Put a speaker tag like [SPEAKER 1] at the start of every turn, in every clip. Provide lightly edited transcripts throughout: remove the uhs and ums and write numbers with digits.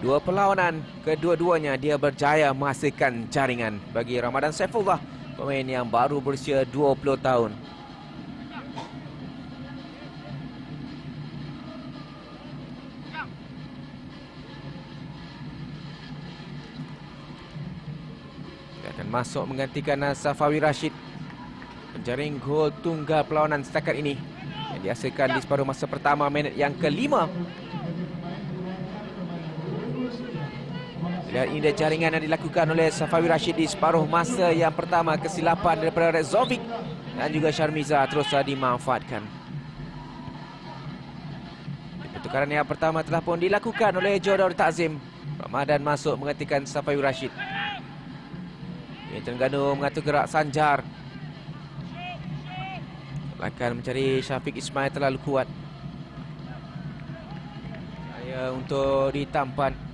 [SPEAKER 1] Dua perlawanan, kedua-duanya dia berjaya menghasilkan jaringan bagi Ramadan Saifullah, pemain yang baru berusia 20 tahun. Dia akan masuk menggantikan Safawi Rashid, menjaring gol tunggal perlawanan setakat ini yang dihasilkan di separuh masa pertama minit yang kelima. Dan ini jaringan yang dilakukan oleh Safawi Rashid di separuh masa yang pertama. Kesilapan daripada Rezovic dan juga Sharmiza terus dimanfaatkan. Pertukaran yang pertama telah pun dilakukan oleh Jodor Takzim. Ramadan masuk menggantikan Safawi Rashid. Ini Terengganu mengatur gerak Sanjar. Akan mencari Syafiq Ismail terlalu kuat. Saya untuk ditampan.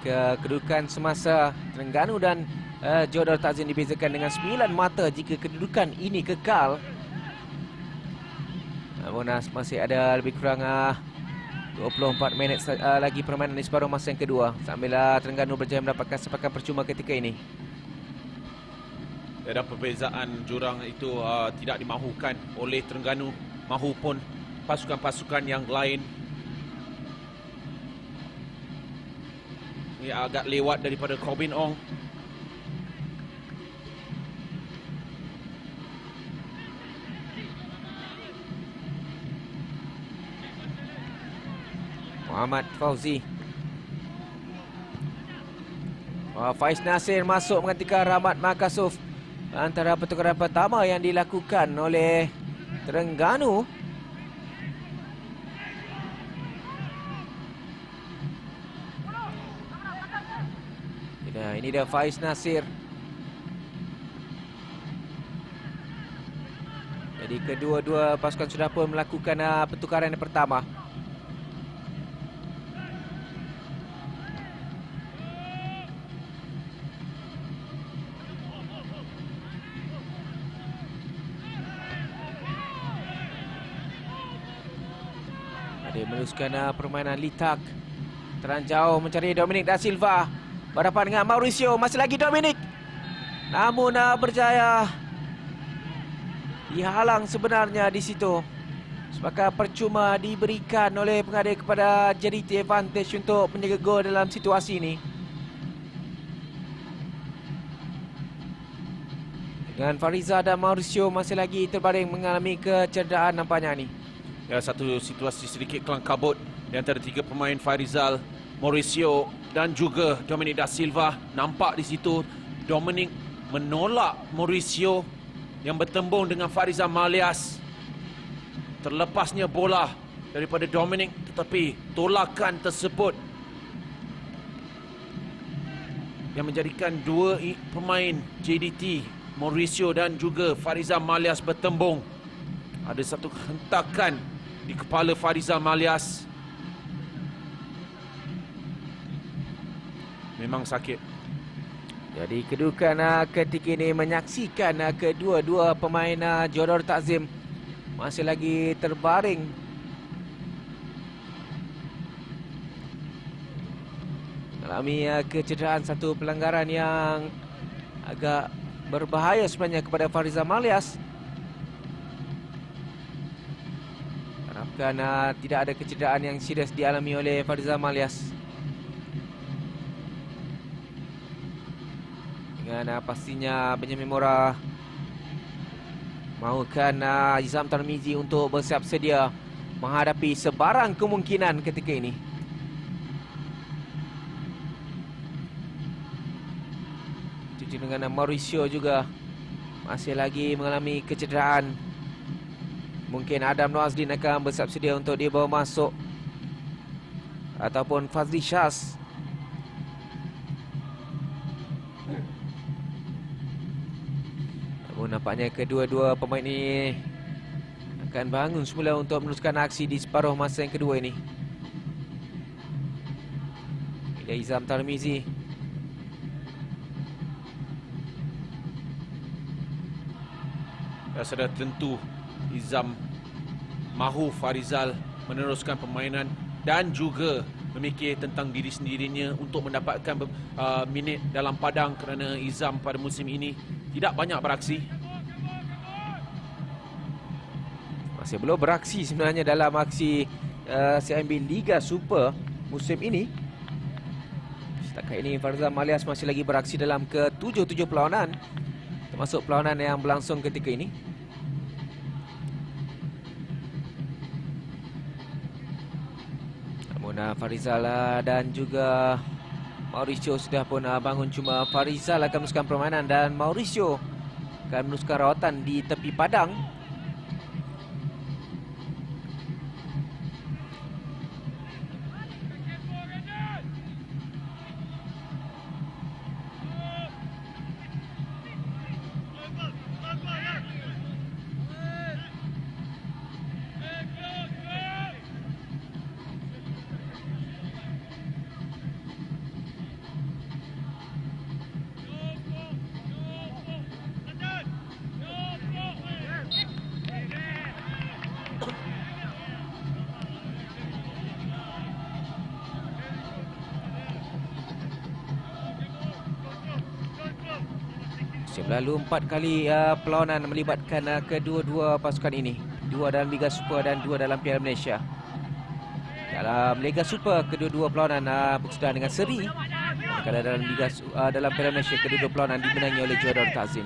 [SPEAKER 1] Kedudukan semasa Terengganu dan Jodor Takzim dibezakan dengan 9 mata jika kedudukan ini kekal. Namun masih ada lebih kurang 24 minit lagi permainan di separuh masa yang kedua. Sambil Terengganu berjaya mendapatkan sepakan percuma ketika ini.
[SPEAKER 2] Dan perbezaan jurang itu tidak dimahukan oleh Terengganu mahupun pasukan-pasukan yang lain. Ini agak lewat daripada Corbin Ong.
[SPEAKER 1] Muhammad Fauzi. Faiz Nasir masuk menggantikan Rahmat Makasuf. Antara pertukaran pertama yang dilakukan oleh Terengganu. Ini dia Faiz Nasir. Jadi kedua-dua pasukan sudah pun melakukan pertukaran yang pertama. Ada meneruskan permainan Litak. Teranjau mencari Dominic Da Silva. Berhadapan dengan Mauricio, masih lagi Dominic. Namun berjaya dihalang sebenarnya di situ. Sepakan percuma diberikan oleh pengadil kepada JDT Advantage untuk menjaga gol dalam situasi ini. Dengan Fariza dan Mauricio masih lagi terbaring mengalami kecederaan nampaknya ni.
[SPEAKER 2] Ya, satu situasi sedikit kelang kabut di antara tiga pemain Farizal, Mauricio dan juga Dominic Da Silva. Nampak di situ Dominic menolak Mauricio yang bertembung dengan Farizal Malias. Terlepasnya bola daripada Dominic, tetapi tolakan tersebut yang menjadikan dua pemain JDT, Mauricio dan juga Farizal Malias bertembung. Ada satu hentakan di kepala Farizal Malias. Memang sakit.
[SPEAKER 1] Jadi kedudukan ketika ini menyaksikan kedua-dua pemain Jodor Takzim masih lagi terbaring. Mengalami kecederaan, satu pelanggaran yang agak berbahaya sebenarnya kepada Farizal Malias. Harapkan tidak ada kecederaan yang serius dialami oleh Farizal Malias. Dengan pastinya Benjamin Mora mahukan Izam Tarmizi untuk bersiap sedia menghadapi sebarang kemungkinan ketika ini. Cuci dengan Mauricio juga masih lagi mengalami kecederaan. Mungkin Adam Noazdin akan bersiap sedia untuk dibawa masuk, ataupun Fazli Syaz. Nampaknya kedua-dua pemain ini akan bangun semula untuk meneruskan aksi di separuh masa yang kedua ini. Ini Izam Tarmizi.
[SPEAKER 2] Sudah tentu Izam mahu Farizal meneruskan permainan dan juga memikir tentang diri sendirinya untuk mendapatkan minit dalam padang, kerana Izam pada musim ini tidak banyak beraksi.
[SPEAKER 1] Masih belum beraksi sebenarnya dalam aksi CIMB Liga Super musim ini. Setakat ini Farizal Malias masih lagi beraksi dalam ke-7 perlawanan, termasuk perlawanan yang berlangsung ketika ini. Namun Farizal dan juga Mauricio sudah pun bangun. Cuma Farizal akan meneruskan permainan dan Mauricio akan meneruskan rawatan di tepi padang. Musim lalu 4 kali perlawanan melibatkan kedua-dua pasukan ini. 2 dalam Liga Super dan 2 dalam Piala Malaysia. Dalam Liga Super, kedua-dua perlawanan berkesudahan dengan seri. Kadang dalam dalam Piala Malaysia, kedua-dua perlawanan dimenangi oleh juara Darul Takzim.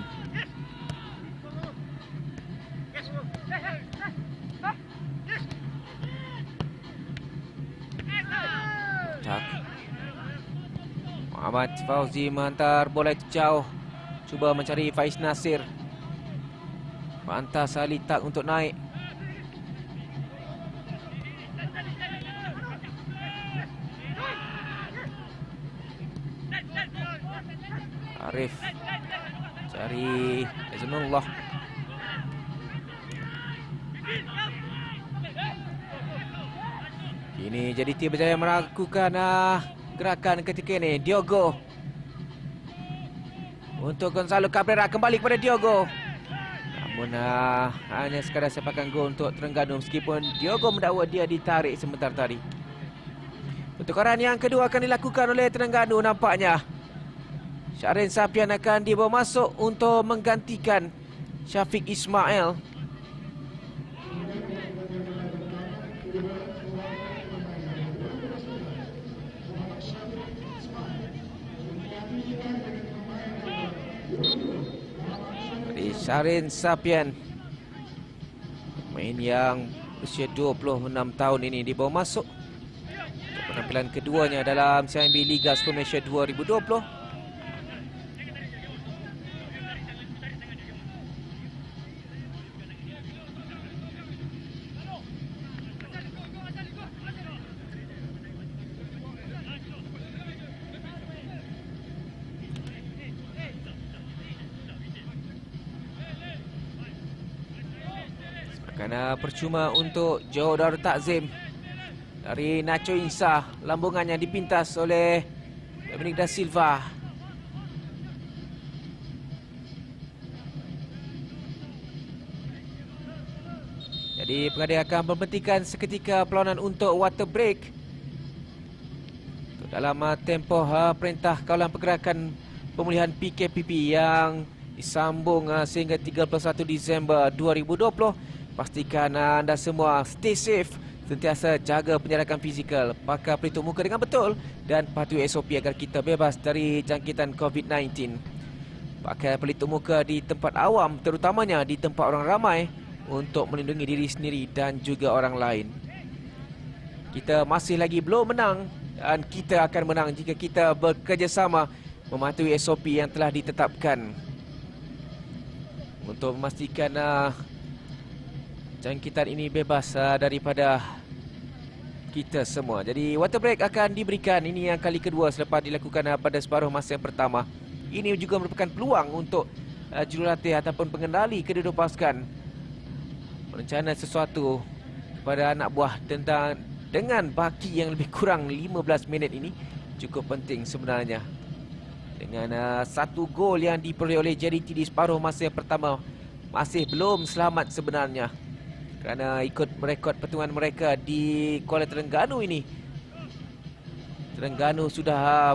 [SPEAKER 1] Tak. Muhammad Fauzi menghantar bola itu jauh. Cuba mencari Faiz Nasir. Pantas Ali Tak untuk naik. Arif cari Azamullah. Kini JDT berjaya melakukan gerakan ketika ini. Diogo untuk Gonzalo Cabrera, kembali kepada Diogo. Namun hanya sekadar sepakan gol untuk Terengganu, meskipun Diogo mendakwa dia ditarik sebentar tadi. Pertukaran yang kedua akan dilakukan oleh Terengganu nampaknya. Syahrin Sapian akan dibawa masuk untuk menggantikan Syafiq Ismail. Syahrin Sapian, pemain yang usia 26 tahun ini, dibawa masuk untuk penampilan keduanya dalam CIMB Liga Super Malaysia 2020. Kerana percuma untuk Johor Darul Takzim dari Nacho Insa. Lambungannya dipintas oleh Dominic Da Silva. Jadi pengadil akan memberhentikan seketika perlawanan untuk water break. Dalam tempoh perintah kawalan pergerakan pemulihan PKPP yang disambung sehingga 31 Disember 2020. Pastikan anda semua stay safe, sentiasa jaga penjarakan fizikal, pakai pelitup muka dengan betul dan patuhi SOP agar kita bebas dari jangkitan COVID-19. Pakai pelitup muka di tempat awam, terutamanya di tempat orang ramai, untuk melindungi diri sendiri dan juga orang lain. Kita masih lagi belum menang dan kita akan menang jika kita bekerjasama mematuhi SOP yang telah ditetapkan untuk memastikan jangkitan ini bebas daripada kita semua. Jadi water break akan diberikan. Ini yang kali kedua selepas dilakukan pada separuh masa yang pertama. Ini juga merupakan peluang untuk jurulatih ataupun pengendali kedua-dua pasukan merencana sesuatu kepada anak buah tentang dengan baki yang lebih kurang 15 minit ini cukup penting sebenarnya. Dengan satu gol yang diperoleh oleh JDT di separuh masa yang pertama, masih belum selamat sebenarnya, kerana ikut merekod pertemuan mereka di Kuala Terengganu ini, Terengganu sudah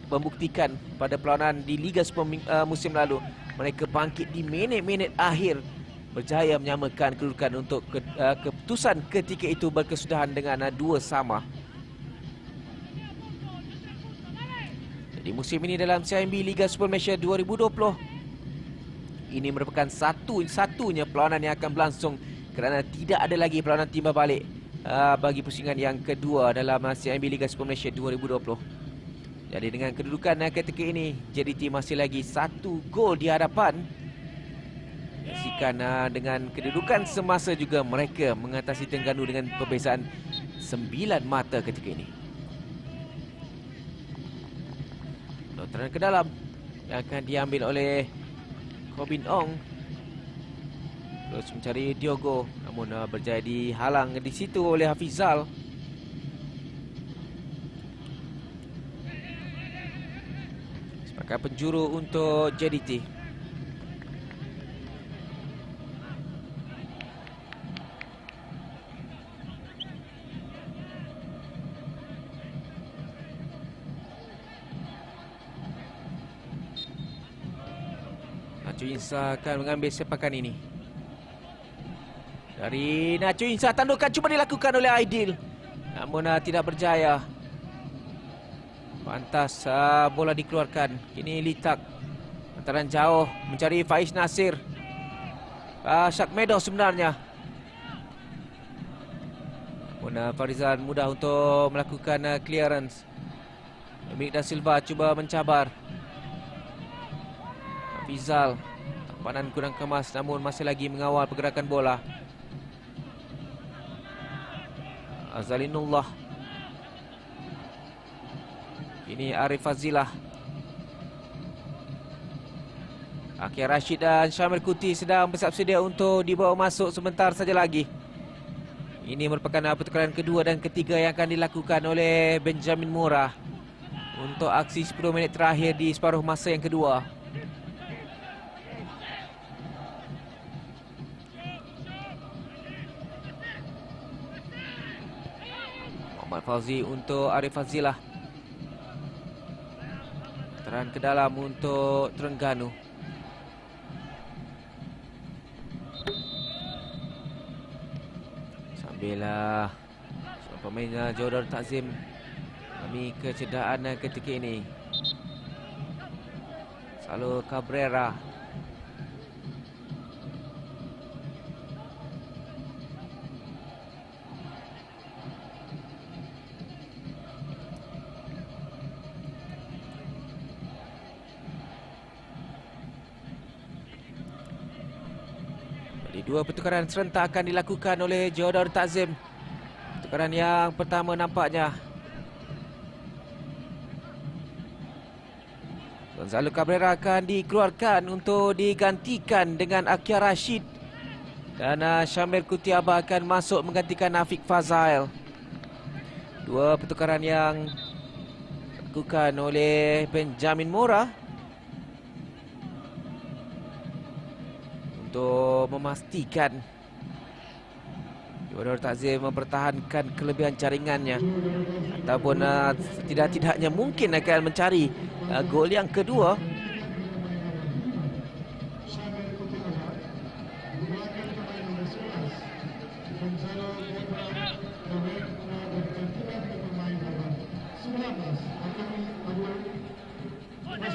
[SPEAKER 1] membuktikan pada perlawanan di Liga Super musim lalu, mereka bangkit di minit-minit akhir, berjaya menyamakan kedudukan untuk keputusan ketika itu berkesudahan dengan 2-2. Jadi musim ini dalam CIMB Liga Super Malaysia 2020, ini merupakan satu-satunya perlawanan yang akan berlangsung kerana tidak ada lagi perlawanan timbal balik bagi pusingan yang kedua dalam CIMB Liga Super Malaysia 2020. Jadi dengan kedudukan ketika ini, JDT masih lagi 1 gol di hadapan. Saksikan dengan kedudukan semasa juga mereka mengatasi Terengganu dengan perbezaan 9 mata ketika ini. Lontaran ke dalam yang akan diambil oleh Kobin Ong, terus mencari Diogo, namun berjaya dihalang di situ oleh Hafizal. Sebagai penjuru untuk JDT. Nacho Insa akan mengambil sepakan ini. Dari Nacho Insa, tandukan cuba dilakukan oleh Aidil, namun tidak berjaya. Pantas bola dikeluarkan. Kini Litak, antaran jauh mencari Faiz Nasir. Syak Meadow sebenarnya, namun Farizal mudah untuk melakukan clearance. Dominic Da Silva cuba mencabar. Fizal, tampanan kurang kemas namun masih lagi mengawal pergerakan bola. Azalinullah. Ini Arif Fazilah. Akhir Rashid dan Syamil Kuti sedang bersiap sedia untuk dibawa masuk sebentar saja lagi. Ini merupakan pertukaran kedua dan ketiga yang akan dilakukan oleh Benjamin Mora untuk aksi 10 minit terakhir di separuh masa yang kedua. Muhammad Fauzi untuk Arif Fazilah. Teran ke dalam untuk Terengganu. Sambil pemain Jordan Takzim kami kecederaan ketika ini. Salo Cabrera. Dua pertukaran serentak akan dilakukan oleh Jodor Takzim. Pertukaran yang pertama nampaknya Gonzalo Cabrera akan dikeluarkan untuk digantikan dengan Akia Rashid, dan Syamir Kutiaba akan masuk menggantikan Afiq Fazail. Dua pertukaran yang dilakukan oleh Benjamin Mora untuk memastikan Jodor Takzim mempertahankan kelebihan jaringannya, ataupun tidak-tidaknya mungkin akan mencari gol yang kedua.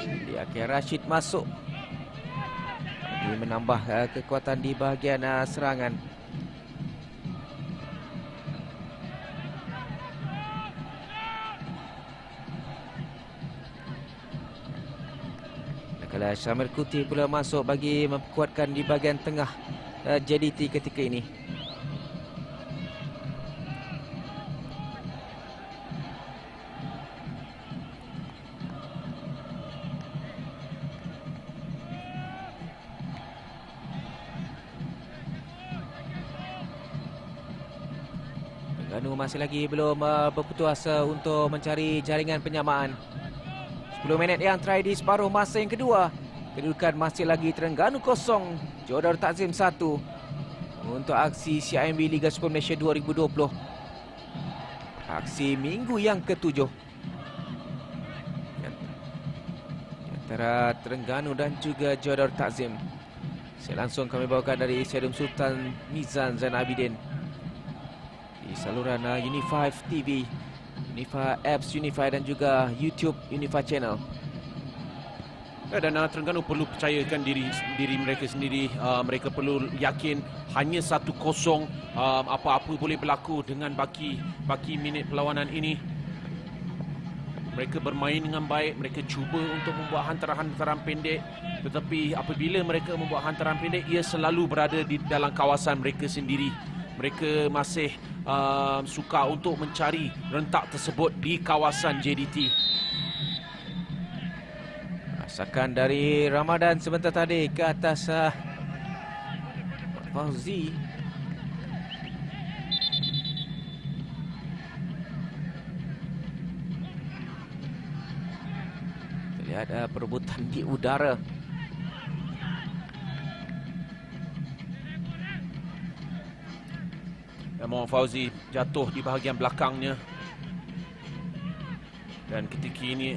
[SPEAKER 1] Di akhir Rashid masuk, ini menambah kekuatan di bahagian serangan. Kalau Syamir Kuti pula masuk bagi memperkuatkan di bahagian tengah JDT ketika ini. Terengganu masih lagi belum berputus asa untuk mencari jaringan penyamaan. 10 minit yang terakhir di separuh masa yang kedua. Kedudukan masih lagi Terengganu 0, Johor Takzim 1 untuk aksi CIMB Liga Super Malaysia 2020. Aksi minggu yang ke-7 antara Terengganu dan juga Johor Takzim. Saya langsung kami bawakan dari Stadium Sultan Mizan Zainal Abidin di saluran Unify TV, Unify Apps Unify dan juga YouTube Unify Channel.
[SPEAKER 2] Dan Terengganu perlu percayakan diri mereka sendiri. Mereka perlu yakin hanya 1-0. Apa-apa boleh berlaku dengan baki minit perlawanan ini. Mereka bermain dengan baik. Mereka cuba untuk membuat hantaran-hantaran pendek. Tetapi apabila mereka membuat hantaran pendek, ia selalu berada di dalam kawasan mereka sendiri. Mereka masih suka untuk mencari rentak tersebut di kawasan JDT.
[SPEAKER 1] Rasakan dari Ramadan sebentar tadi ke atas Fauzi. Terlihat perebutan di udara.
[SPEAKER 2] Muhammad Fauzi jatuh di bahagian belakangnya. Dan ketika ini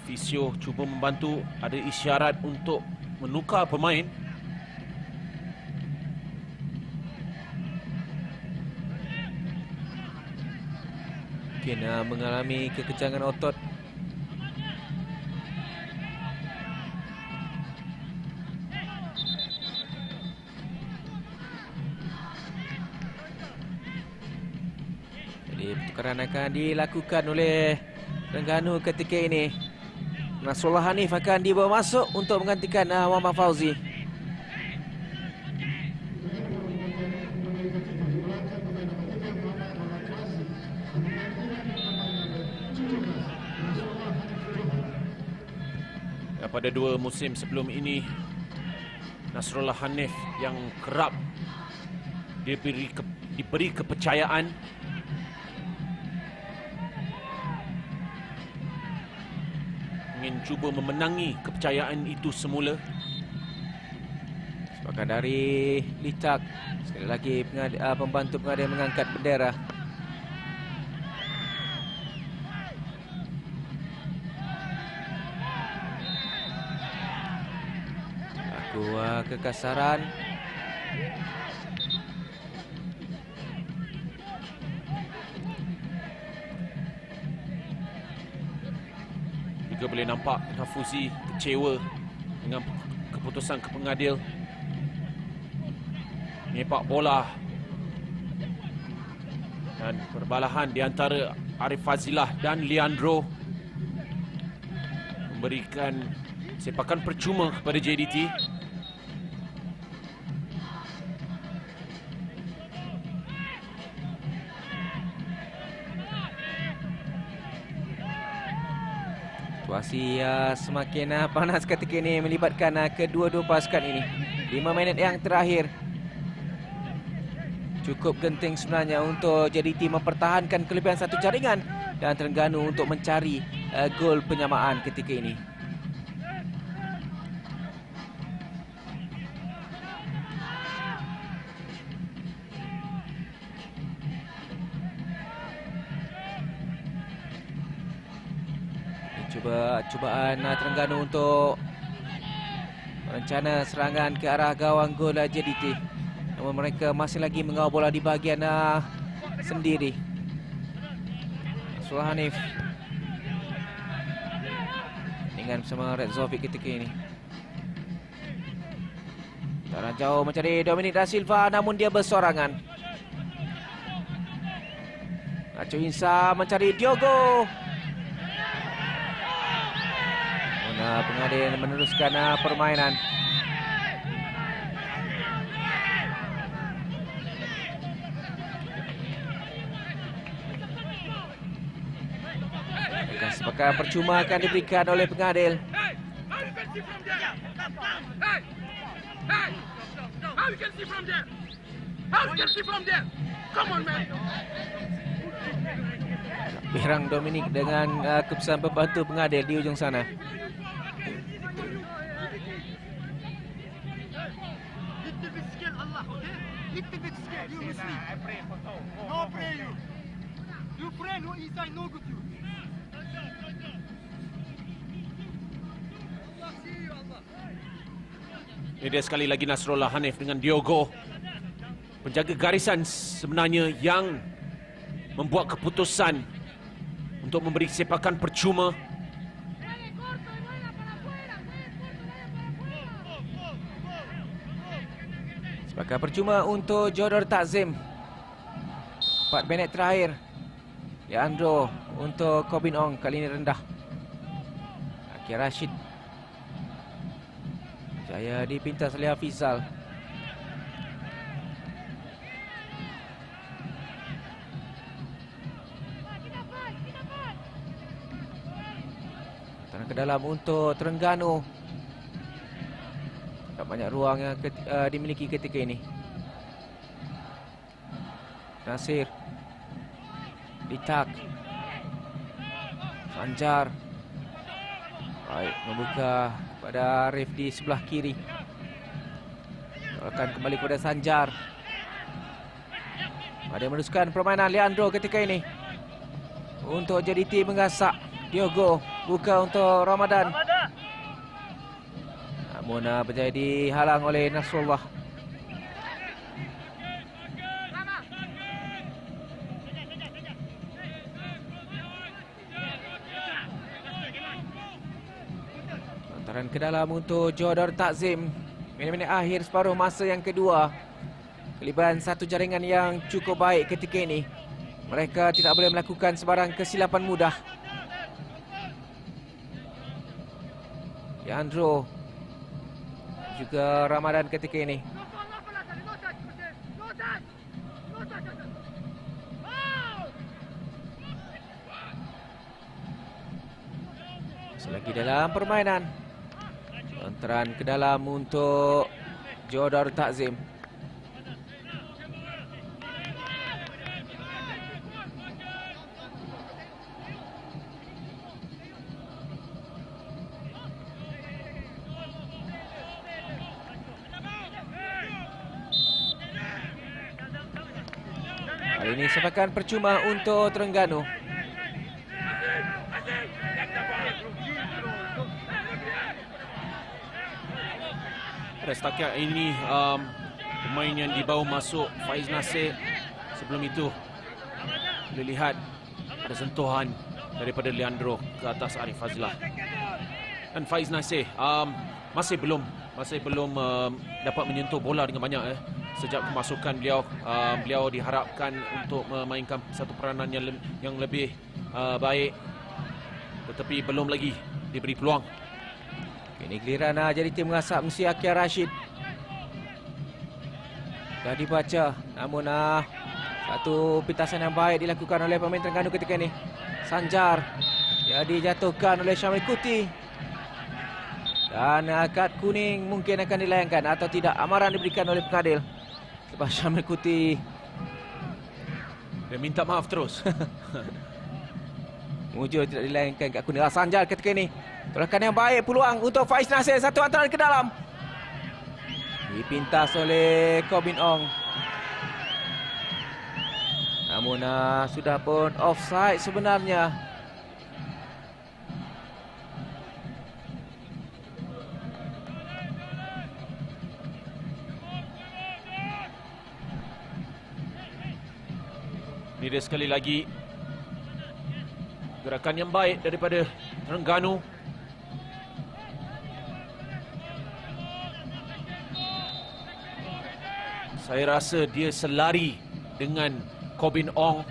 [SPEAKER 2] fisio cuba membantu, ada isyarat untuk menukar pemain.
[SPEAKER 1] Mungkin mengalami kekencangan otot. Jadi pertukaran akan dilakukan oleh Terengganu ketika ini. Nasrullah Hanif akan dibawa masuk untuk menggantikan Muhammad Fauzi.
[SPEAKER 2] Pada 2 musim sebelum ini, Nasrullah Hanif yang kerap diberi kepercayaan ingin cuba memenangi kepercayaan itu semula.
[SPEAKER 1] Sepakan dari Litak. Sekali lagi pembantu pengadil mengangkat bendera. Laku kekasaran.
[SPEAKER 2] Juga boleh nampak Hafuzi kecewa dengan keputusan pengadil. Menyepak bola dan perbalahan di antara Arif Fazilah dan Leandro memberikan sepakan percuma kepada JDT.
[SPEAKER 1] Situasi semakin panas ketika ini melibatkan kedua-dua pasukan ini. 5 minit yang terakhir. Cukup genting sebenarnya untuk JDT mempertahankan kelebihan satu jaringan dan Terengganu untuk mencari gol penyamaan ketika ini. Cubaan Terengganu untuk rencana serangan ke arah gawang gol JDT. Namun mereka masih lagi mengawal bola di bahagian sendiri. Nasrullah Hanif dengan bersama Red Zovic ketika ini. Tarang jauh mencari Dominic Da Silva, namun dia bersorangan. Nacho Insa mencari Diogo. Pengadil meneruskan permainan. Sepakat percuma akan diberikan oleh pengadil. Berang Dominic dengan keputusan pembantu pengadil di ujung sana.
[SPEAKER 2] Ini dia sekali lagi Nasrullah Hanif dengan Diogo. Penjaga garisan sebenarnya yang membuat keputusan untuk memberi sepakan percuma.
[SPEAKER 1] Sepakan percuma untuk Jodor Takzim. 4 minit terakhir. Leandro untuk Kobin Ong, kali ini rendah. Akhir Rashid. Jaya dipintas oleh Hafizal. Tangan ke dalam untuk Terengganu. Tak banyak ruang yang dimiliki ketika ini. Nasir. Ditak. Sanjar. Baik, membuka pada Arif di sebelah kiri. Akan kembali kepada Sanjar. Ada meneruskan permainan Leandro ketika ini. Untuk JDT menggasak. Diogo buka untuk Ramadan. Namun berjaya dihalang oleh Nasrullah. Lantaran ke dalam untuk Jodor Takzim. Minit-minit akhir separuh masa yang kedua. Keliban satu jaringan yang cukup baik ketika ini. Mereka tidak boleh melakukan sebarang kesilapan mudah. Leandro juga Ramadan ketika ini. Selagi dalam permainan. Lontaran ke dalam untuk Jodor Takzim. Kali ini sepakan percuma untuk Terengganu.
[SPEAKER 2] Pada setakat ini pemain yang dibawa masuk Faiz Nasir. Sebelum itu boleh lihat ada sentuhan daripada Leandro ke atas Arif Fazlah. Dan Faiz Nasir masih belum dapat menyentuh bola dengan banyak sejak kemasukan beliau. Beliau diharapkan untuk memainkan satu peranan yang lebih baik, tetapi belum lagi diberi peluang.
[SPEAKER 1] Ini giliran jadi tim mengasak mesti Akhir Rashid. Dah dibaca, namun satu pintasan yang baik dilakukan oleh pemain Terengganu ketika ini. Sanjar jadi jatuhkan oleh Syamil Kuti. Dan kad kuning mungkin akan dilayangkan atau tidak. Amaran diberikan oleh pengadil. Lepas Syamil Kuti
[SPEAKER 2] Dia minta maaf terus.
[SPEAKER 1] mujur tidak dilayangkan kad kuning. Sanjar ketika ini. Tolakan yang baik, peluang untuk Faiz Nasir. Satu hantaran ke dalam. Dipintas oleh Kobin Ong. Namun sudah pun offside sebenarnya.
[SPEAKER 2] Ini dia sekali lagi gerakan yang baik daripada Terengganu. Saya rasa dia selari dengan Kobin Ong.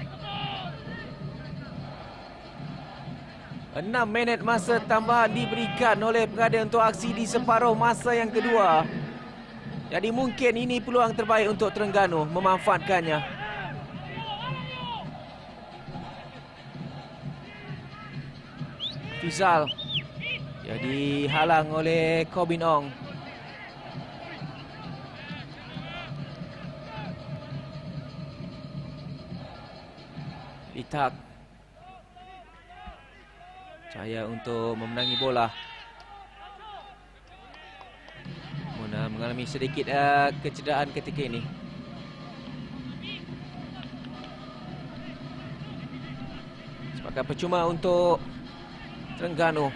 [SPEAKER 1] 6 minit masa tambahan diberikan oleh pengadil untuk aksi di separuh masa yang kedua. Jadi mungkin ini peluang terbaik untuk Terengganu memanfaatkannya. Fizal jadi halang oleh Kobin Ong. Litak. Cahaya untuk memenangi bola. Mona mengalami sedikit kecederaan ketika ini. Sepakat percuma untuk Terengganu.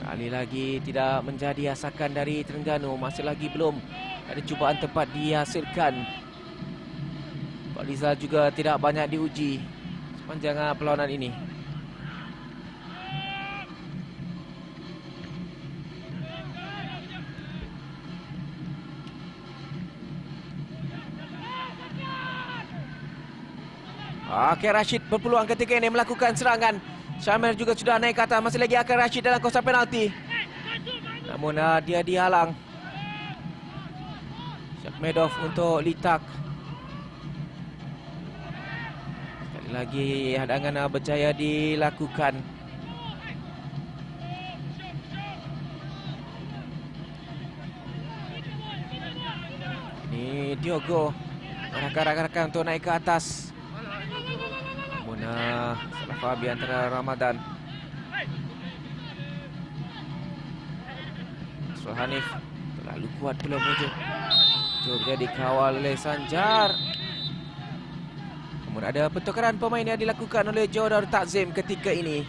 [SPEAKER 1] Kali lagi tidak menjadi asakan dari Terengganu. Masih lagi belum ada cubaan tepat dihasilkan. Pak Rizal juga tidak banyak diuji sepanjang perlawanan ini. Akhir Rashid berpeluang ketika ini melakukan serangan. Syamir juga sudah naik ke atas. Masih lagi Akhir Rashid dalam kawasan penalti. Namun dia dihalang. Shakmedov untuk Litak. Sekali lagi hadangan berjaya dilakukan. Ini Diogo arahkan untuk naik ke atas. Namun salah faham di antara Ramadan. Hanif terlalu kuat pula menuju. Juga dikawal oleh Sanjar. Namun ada pertukaran pemain yang dilakukan oleh Jodar Takzim ketika ini.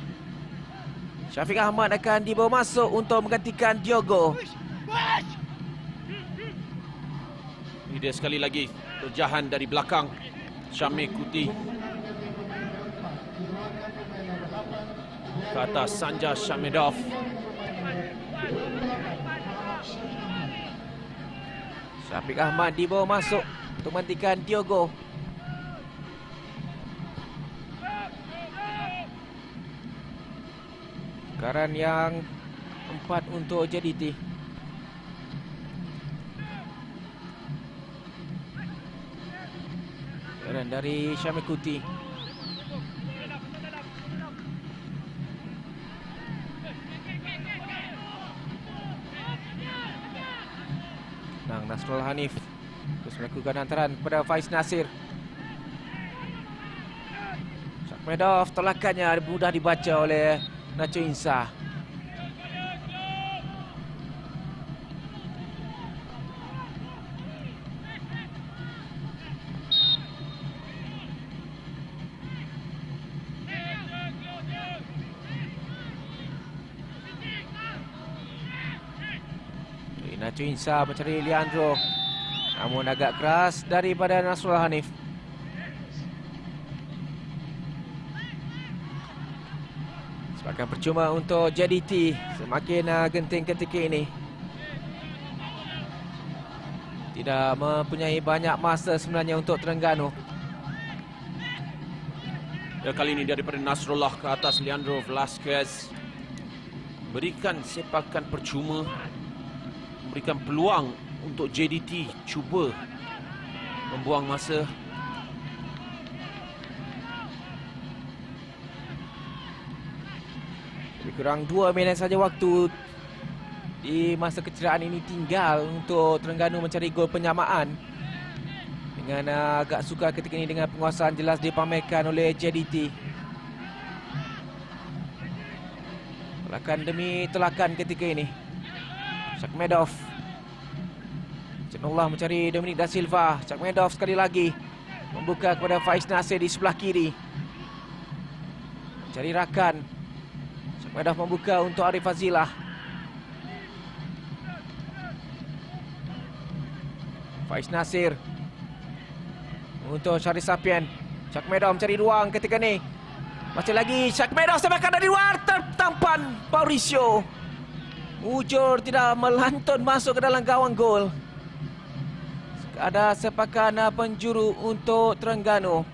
[SPEAKER 1] Syafiq Ahmad akan dibawa masuk untuk menggantikan Diogo.
[SPEAKER 2] Ini dia sekali lagi terjahan dari belakang Syamir Kuti. Ke atas Sanjar Shakmedov.
[SPEAKER 1] Syafiq Ahmad dibawa masuk untuk menggantikan Diogo. Tukaran yang 4 untuk JDT. Tukaran dari Syamir Kuti. Nasrul Hanif terus melakukan hantaran kepada Faiz Nasir. Shakmedov tolakannya mudah dibaca oleh Nacho Insa. Nacho Insa mencari Leandro. Namun agak keras daripada Nasrul Hanif. Sepakan percuma untuk JDT. Semakin genting ketika ini. Tidak mempunyai banyak masa sebenarnya untuk Terengganu.
[SPEAKER 2] Ya, kali ini daripada Nasrullah ke atas Leandro Velasquez. Berikan sepakan percuma. Berikan peluang untuk JDT cuba membuang masa.
[SPEAKER 1] Lebih kurang 2 minit saja waktu di masa kecederaan ini tinggal untuk Terengganu mencari gol penyamaan. Dengan agak sukar ketika ini dengan penguasaan jelas dipamerkan oleh JDT. Tolakan demi tolakan ketika ini. Shakmedov. Cenullah mencari Dominic Da Silva. Shakmedov sekali lagi membuka kepada Faiz Nasir di sebelah kiri. Mencari Rakan. Shakmedov membuka untuk Arif Fazilah. Faiz Nasir untuk Syarif Sapien. Shakmedov mencari ruang ketika ini. Masih lagi Shakmedov sepakan dari luar. Tertampan Mauricio. Mujur tidak melantun masuk ke dalam gawang gol. Ada sepakan penjuru untuk Terengganu.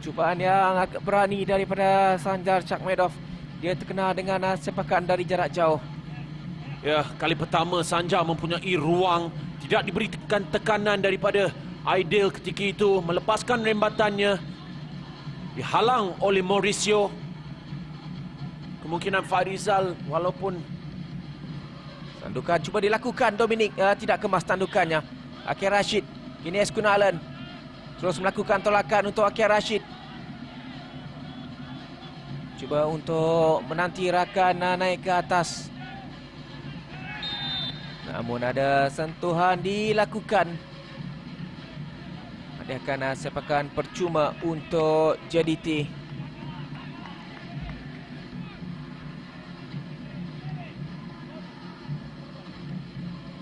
[SPEAKER 1] Cubaan yang agak berani daripada Sanjar Shakmedov. Dia terkena dengan sepakan dari jarak jauh.
[SPEAKER 2] Ya, kali pertama Sanjar mempunyai ruang. Tidak diberikan tekanan daripada Aidil ketika itu. Melepaskan rembatannya. Dihalang oleh Mauricio. Kemungkinan Farizal walaupun
[SPEAKER 1] Tandukan cuba dilakukan Dominic, tidak kemas tandukannya. Akhir Rashid, kini Eskunalen terus melakukan tolakan untuk Akhir Rashid. Cuba untuk menanti rakan naik ke atas. Namun ada sentuhan dilakukan. Adakan sepakan percuma untuk JDT.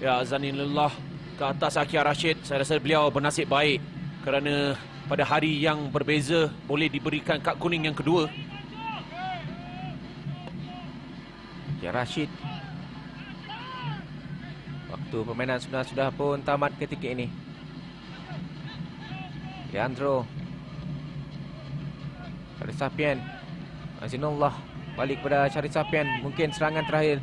[SPEAKER 2] Ya, Zaninullah ke atas Akhir Rashid. Saya rasa beliau bernasib baik kerana pada hari yang berbeza boleh diberikan kad kuning yang kedua.
[SPEAKER 1] Akhir Rashid. Waktu permainan sudah pun tamat ketika ini. Leandro. Syarif Sapien. Azinullah balik pada Syarif Sapien. Mungkin serangan terakhir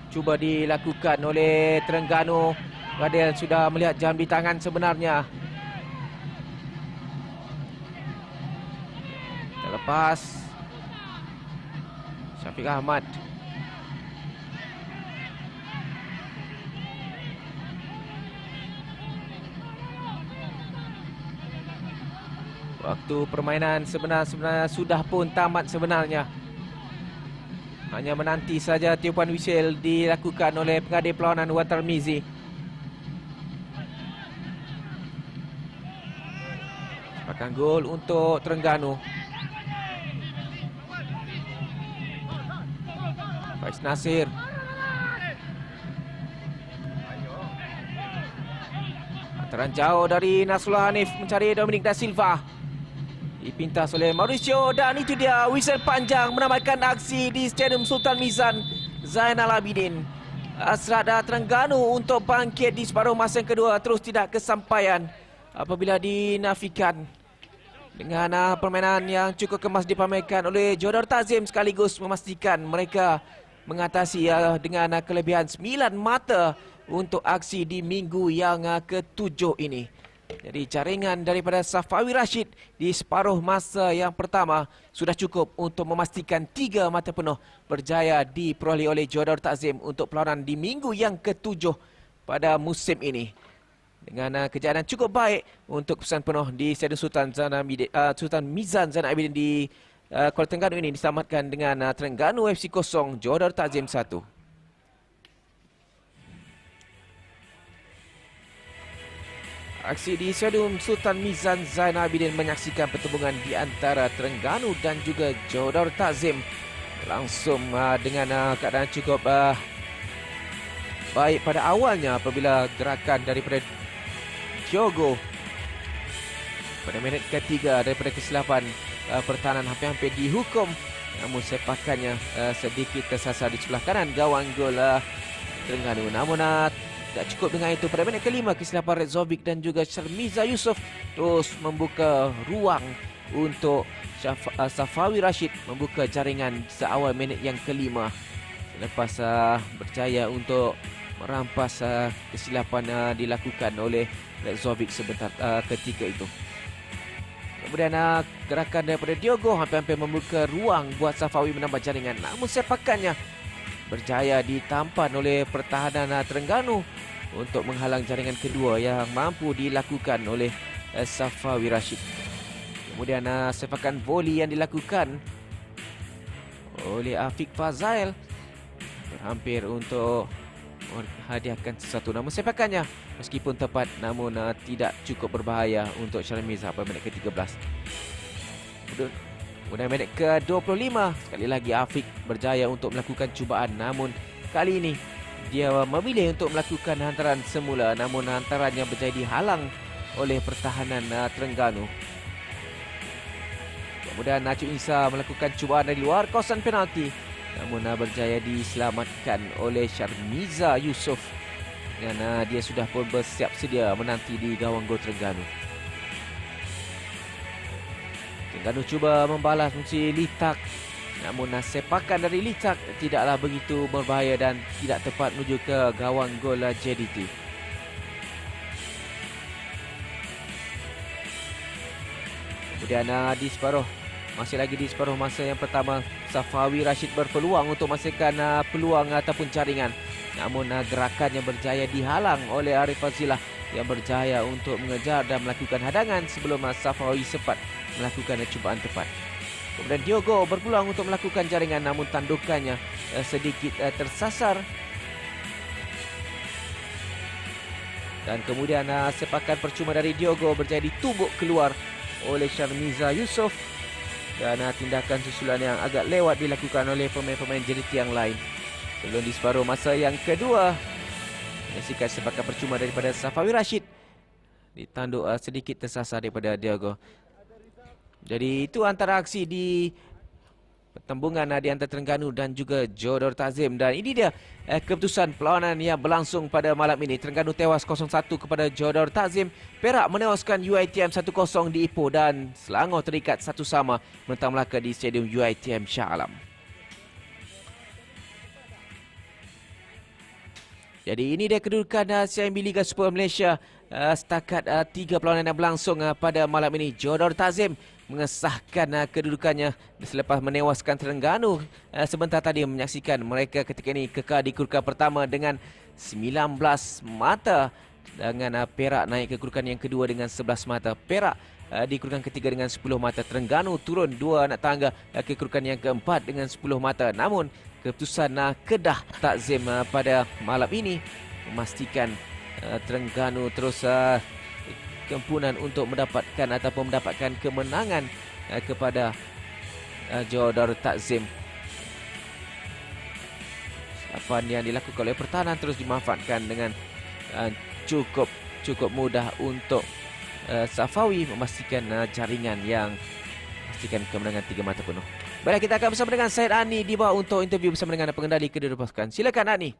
[SPEAKER 1] cuba dilakukan oleh Terengganu. Gadel sudah melihat jam di tangan sebenarnya. Terlepas. Syafiq Ahmad. Waktu permainan sebenarnya sudah pun tamat sebenarnya. Hanya menanti saja tiupan whistle dilakukan oleh pengadil perlawanan Watermizi. Sepakan gol untuk Terengganu. Faiz Nasir. Antaran jauh dari Nasrullah Hanif mencari Dominic Da Silva. Dipintas oleh Mauricio dan itu dia whistle panjang menamatkan aksi di Stadium Sultan Mizan Zainal Abidin. Hasrat Terengganu untuk bangkit di separuh masa yang kedua terus tidak kesampaian apabila dinafikan dengan permainan yang cukup kemas dipamerkan oleh Jodar Tazim sekaligus memastikan mereka mengatasi dengan kelebihan 9 mata untuk aksi di minggu yang ke-7 ini. Jadi jaringan daripada Safawi Rashid di separuh masa yang pertama sudah cukup untuk memastikan 3 mata penuh berjaya diperoleh oleh Jodar Takzim untuk perlawanan di minggu yang ke-7 pada musim ini. Dengan kejayaan cukup baik untuk keputusan penuh di Stadium Sultan Mizan Zainal Abidin di Kuala Terengganu ini diselamatkan dengan Terengganu FC 0, Jodar Takzim 1. Aksi di Stadium Sultan Mizan Zainal Abidin menyaksikan pertembungan di antara Terengganu dan juga Jodar Takzim langsung dengan keadaan cukup baik pada awalnya apabila gerakan daripada Diogo pada minit ketiga daripada kesilapan pertahanan hampir-hampir dihukum, namun sepakannya sedikit tersasar di sebelah kanan gawang gol Terengganu. Namun tak cukup dengan itu, pada minit kelima kesilapan Redzovic dan juga Sharmiza Yusof terus membuka ruang untuk Safawi Rashid membuka jaringan seawal minit yang kelima selepas berjaya untuk merampas kesilapan dilakukan oleh Redzovic sebentar ketika itu. Kemudian gerakan daripada Diogo hampir-hampir membuka ruang buat Safawi menambah jaringan, namun sepakannya berjaya ditampan oleh pertahanan Terengganu untuk menghalang jaringan kedua yang mampu dilakukan oleh Safawi Rashid. Kemudian sepakan voli yang dilakukan oleh Afiq Fazail hampir untuk menghadiahkan sesuatu, namun sepakannya meskipun tepat namun tidak cukup berbahaya untuk Sharmiza pada minit ke-13. Kemudian minit ke-25 sekali lagi Afiq berjaya untuk melakukan cubaan, namun kali ini dia memilih untuk melakukan hantaran semula, namun hantarannya berjaya dihalang oleh pertahanan Terengganu. Kemudian Najib Isa melakukan cubaan dari luar kawasan penalti, namun berjaya diselamatkan oleh Sharmiza Yusof dan dia sudah pun bersiap sedia menanti di gawang gol Terengganu. Terengganu cuba membalas fungsi Litak, namun sepakan dari Litak tidaklah begitu berbahaya dan tidak tepat menuju ke gawang gol JDT. Kemudian masih lagi di separuh masa yang pertama, Safawi Rashid berpeluang untuk memastikan peluang ataupun jaringan Namun gerakannya berjaya dihalang oleh Arif Fazilah yang berjaya untuk mengejar dan melakukan hadangan sebelum Safawi sempat melakukan cubaan tepat. Kemudian Diogo berpeluang untuk melakukan jaringan, namun tandukannya sedikit tersasar. Dan kemudian sepakan percuma dari Diogo berjaya ditumbuk keluar oleh Syarmiza Yusof. Dan tindakan susulan yang agak lewat dilakukan oleh pemain-pemain JDT yang lain. Sebelum di separuh masa yang kedua, menyaksikan sepakan percuma daripada Safawi Rashid. Ditanduk sedikit tersasar daripada Diogo. Jadi itu antara aksi di pertembungan di antara Terengganu dan juga Johor Ta'zim. Dan ini dia keputusan perlawanan yang berlangsung pada malam ini. Terengganu tewas 0-1 kepada Johor Ta'zim. Perak menewaskan UiTM 1-0 di Ipoh dan Selangor terikat 1-1 menentang Melaka di Stadium UiTM Shah Alam. Jadi ini dia kedudukan CIMB Liga Super Malaysia setakat 3 perlawanan yang berlangsung pada malam ini. Johor Ta'zim mengesahkan kedudukannya selepas menewaskan Terengganu sebentar tadi. Menyaksikan mereka ketika ini kekal di kedudukan pertama dengan 19 mata, dengan Perak naik ke kedudukan yang kedua dengan 11 mata. Perak di kedudukan ketiga dengan 10 mata. Terengganu turun 2 anak tangga ke kedudukan yang keempat dengan 10 mata. Namun keputusan Kedah Ta'zim pada malam ini memastikan Terengganu terus kempunan untuk mendapatkan ataupun mendapatkan kemenangan kepada Johor Ta'zim. Silapan yang dilakukan oleh pertahanan terus dimanfaatkan dengan cukup mudah untuk Safawi memastikan jaringan yang memastikan kemenangan 3 mata penuh. Baiklah, kita akan bersama dengan Syed Ani di bawah untuk interview bersama dengan pengendali kedua pasukan. Silakan Ani.